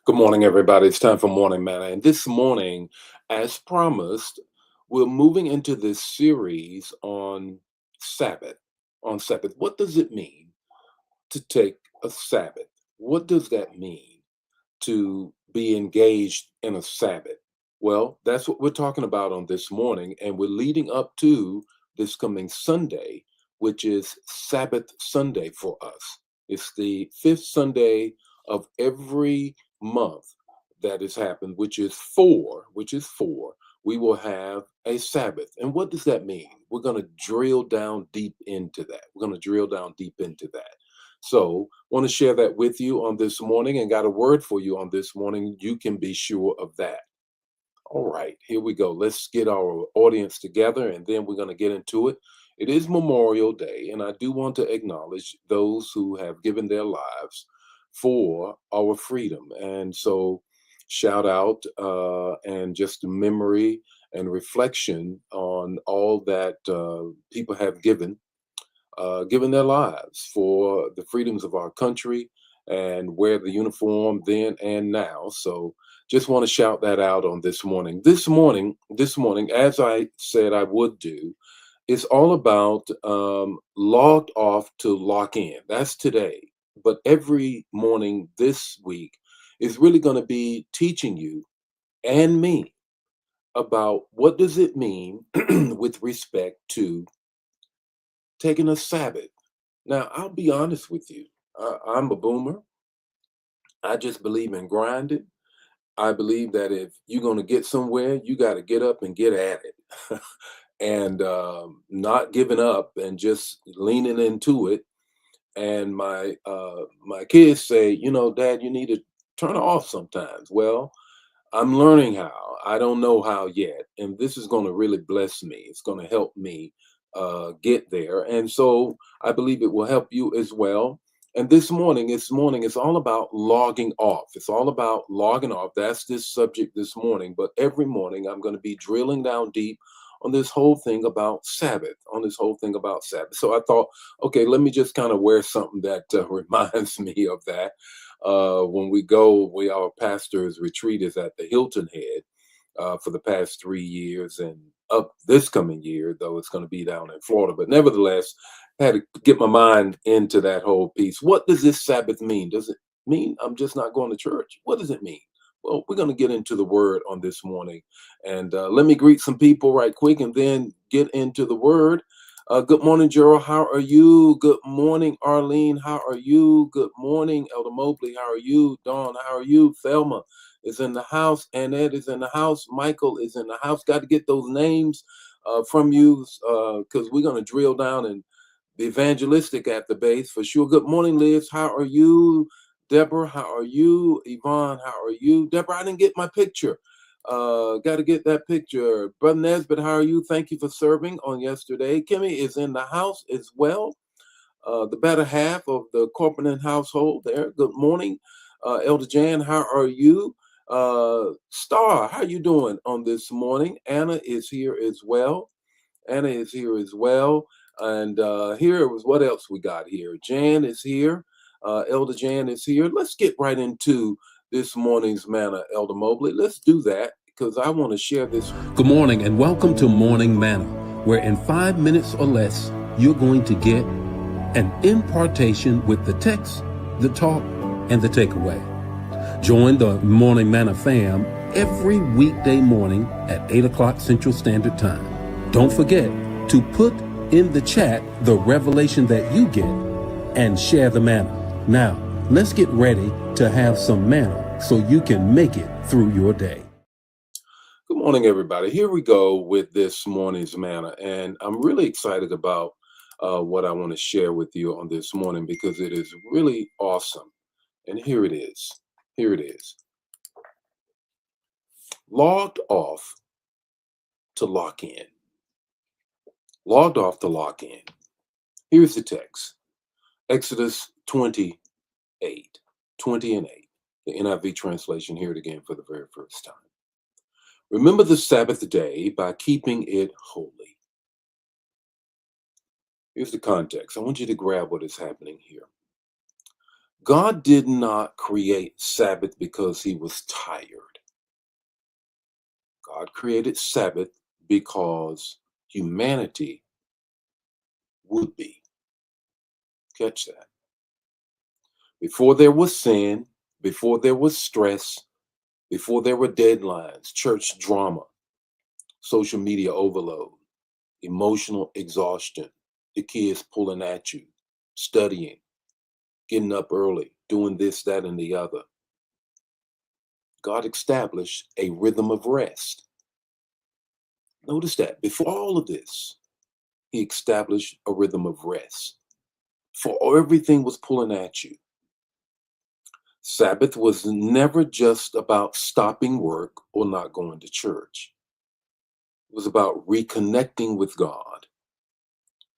Good morning, everybody. It's time for Morning Manna. And this morning, as promised, we're moving into this series on Sabbath. On Sabbath. What does it mean to take a Sabbath? What does that mean to be engaged in a Sabbath? Well, that's what we're talking about on this morning. And we're leading up to this coming Sunday, which is Sabbath Sunday for us. It's the fifth Sunday of every month that has happened, which is four. We will have a Sabbath. And what does that mean? We're going to drill down deep into that. We're going to drill down deep into that. So, want to share that with you on this morning and got a word for you on this morning. You can be sure of that. All right, here we go. Let's get our audience together and then we're going to get into it. It is Memorial Day, and I do want to acknowledge those who have given their lives for our freedom. And so, shout out and just a memory and reflection on all that people have given their lives for the freedoms of our country and wear the uniform then and now. So just want to shout that out on this morning. This morning, as I said I would do, it's all about logged off to lock in. That's today. But every morning this week is really going to be teaching you and me about what does it mean with respect to taking a Sabbath. Now, I'll be honest with you. I'm a boomer. I just believe in grinding. I believe that if you're going to get somewhere, you got to get up and get at it, and not giving up and just leaning into it. And my kids say, Dad, you need to turn off sometimes. Well, I'm learning how. I don't know how yet, and this is going to really bless me. It's going to help me get there, and so I believe it will help you as well. And this morning, it's all about logging off. It's all about logging off. That's this subject this morning. But every morning, I'm going to be drilling down deep on this whole thing about Sabbath. On this whole thing about Sabbath. So I thought, okay, let me just kind of wear something that reminds me of that when our pastor's retreat is at the Hilton Head for the past 3 years, and up this coming year, though it's going to be down in Florida. But nevertheless, I had to get my mind into that whole piece. What does this Sabbath mean? Does it mean I'm just not going to church? What does it mean? Well, we're going to get into the word on this morning. And let me greet some people right quick and then get into the word. Good morning, Gerald. How are you? Good morning, Arlene. How are you? Good morning, Elder Mobley. How are you? Dawn, how are you? Thelma is in the house. Annette is in the house. Michael is in the house. Got to get those names from you because we're going to drill down and be evangelistic at the base for sure. Good morning, Liz. How are you? Deborah, how are you? Yvonne, how are you? Deborah, I didn't get my picture. Got to get that picture. Brother Nesbitt, how are you? Thank you for serving on yesterday. Kimmy is in the house as well. The better half of the corporate household there. Good morning. Elder Jan, how are you? Star, how you doing on this morning? Anna is here as well. Anna is here as well. And here was what else we got here. Jan is here. Elder Jan is here. Let's get right into this morning's manna, Elder Mobley. Let's do that because I want to share this. Good morning and welcome to Morning Manna, where in 5 minutes or less, you're going to get an impartation with the text, the talk, and the takeaway. Join the Morning Manna fam every weekday morning at 8 o'clock Central Standard Time. Don't forget to put in the chat the revelation that you get and share the manna. Now, let's get ready to have some manna so you can make it through your day. Good morning, everybody. Here we go with this morning's manna. And I'm really excited about what I want to share with you on this morning because it is really awesome. And here it is. Here it is. Logged off to lock in. Logged off to lock in. Here's the text. Exodus 28, 20 and 8. The NIV translation, hear it again for the very first time. Remember the Sabbath day by keeping it holy. Here's the context. I want you to grab what is happening here. God did not create Sabbath because he was tired. God created Sabbath because humanity would be. Catch that. Before there was sin, before there was stress, before there were deadlines, church drama, social media overload, emotional exhaustion, the kids pulling at you, studying, getting up early, doing this, that, and the other. God established a rhythm of rest. Notice that before all of this, he established a rhythm of rest. For everything was pulling at you. Sabbath was never just about stopping work or not going to church. It was about reconnecting with God,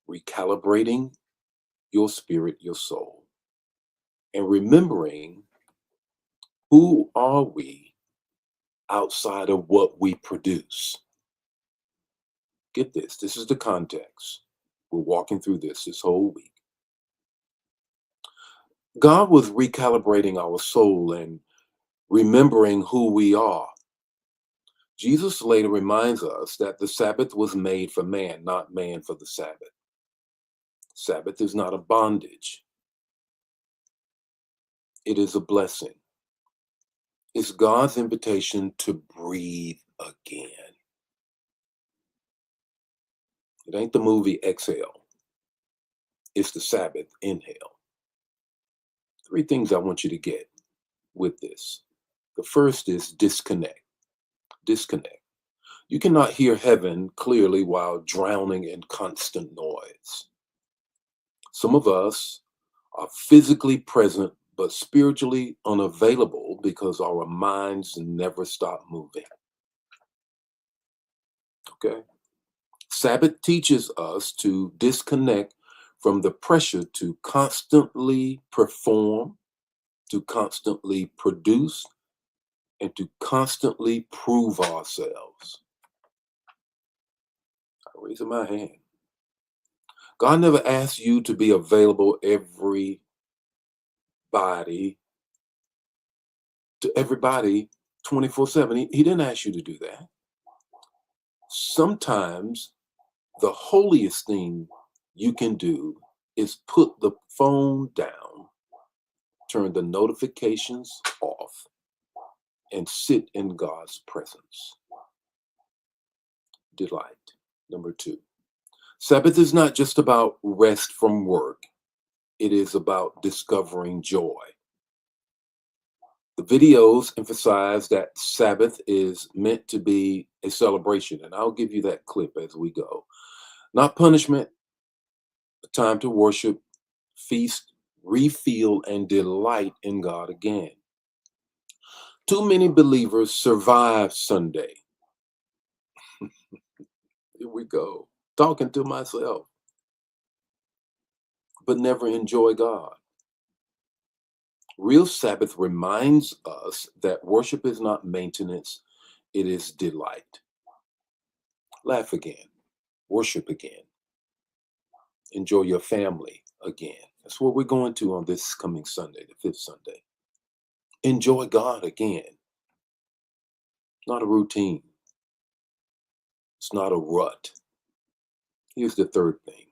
recalibrating your spirit, your soul, and remembering who are we outside of what we produce. Get this. This is the context. We're walking through this whole week. God was recalibrating our soul and remembering who we are. Jesus later reminds us that the Sabbath was made for man, not man for the Sabbath. Sabbath is not a bondage. It is a blessing. It's God's invitation to breathe again. It ain't the movie Exhale. It's the Sabbath inhale. Three things I want you to get with this. The first is disconnect. Disconnect. You cannot hear heaven clearly while drowning in constant noise. Some of us are physically present but spiritually unavailable because our minds never stop moving. Okay? Sabbath teaches us to disconnect from the pressure to constantly perform, to constantly produce, and to constantly prove ourselves. I'm raising my hand. God never asked you to be available to everybody 24/7. He didn't ask you to do that. Sometimes the holiest thing you can do is put the phone down, turn the notifications off, and sit in God's presence. Delight. Number two, Sabbath is not just about rest from work, it is about discovering joy. The videos emphasize that Sabbath is meant to be a celebration, and I'll give you that clip as we go. Not punishment, a time to worship, feast, refuel, and delight in God again. Too many believers survive Sunday. Here we go. Talking to myself, but never enjoy God. Real Sabbath reminds us that worship is not maintenance, it is delight. Laugh again, worship again, enjoy your family again. That's what we're going to on this coming Sunday, the fifth Sunday. Enjoy God again. Not a routine, it's not a rut. Here's the third thing.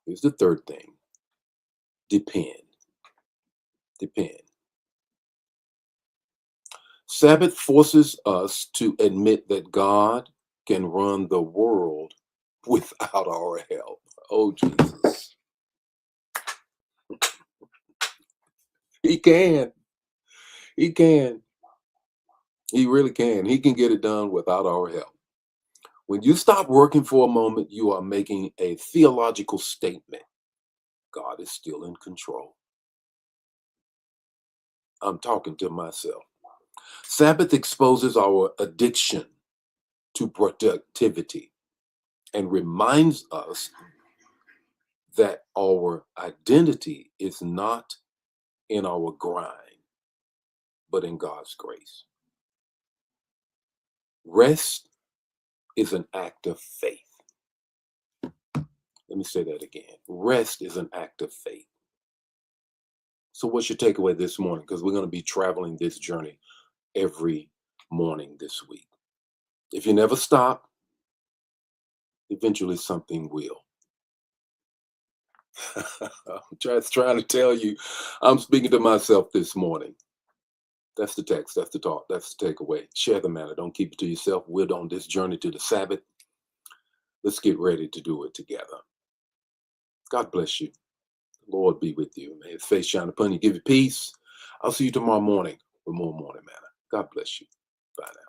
Here's the third thing. Depend. Depend. Sabbath forces us to admit that God can run the world without our help. Oh, Jesus. He can. He can. He really can. He can get it done without our help. When you stop working for a moment, you are making a theological statement. God is still in control. I'm talking to myself. Sabbath exposes our addiction to productivity and reminds us that our identity is not in our grind, but in God's grace. Rest is an act of faith. Let me say that again. Rest is an act of faith. So what's your takeaway this morning? Because we're going to be traveling this journey every morning this week. If you never stop, eventually something will. I'm just trying to tell you, I'm speaking to myself this morning. That's the text. That's the talk. That's the takeaway. Share the matter. Don't keep it to yourself. We're on this journey to the Sabbath. Let's get ready to do it together. God bless you. Lord be with you. May his face shine upon you. Give you peace. I'll see you tomorrow morning with more Morning Manna. God bless you. Bye now.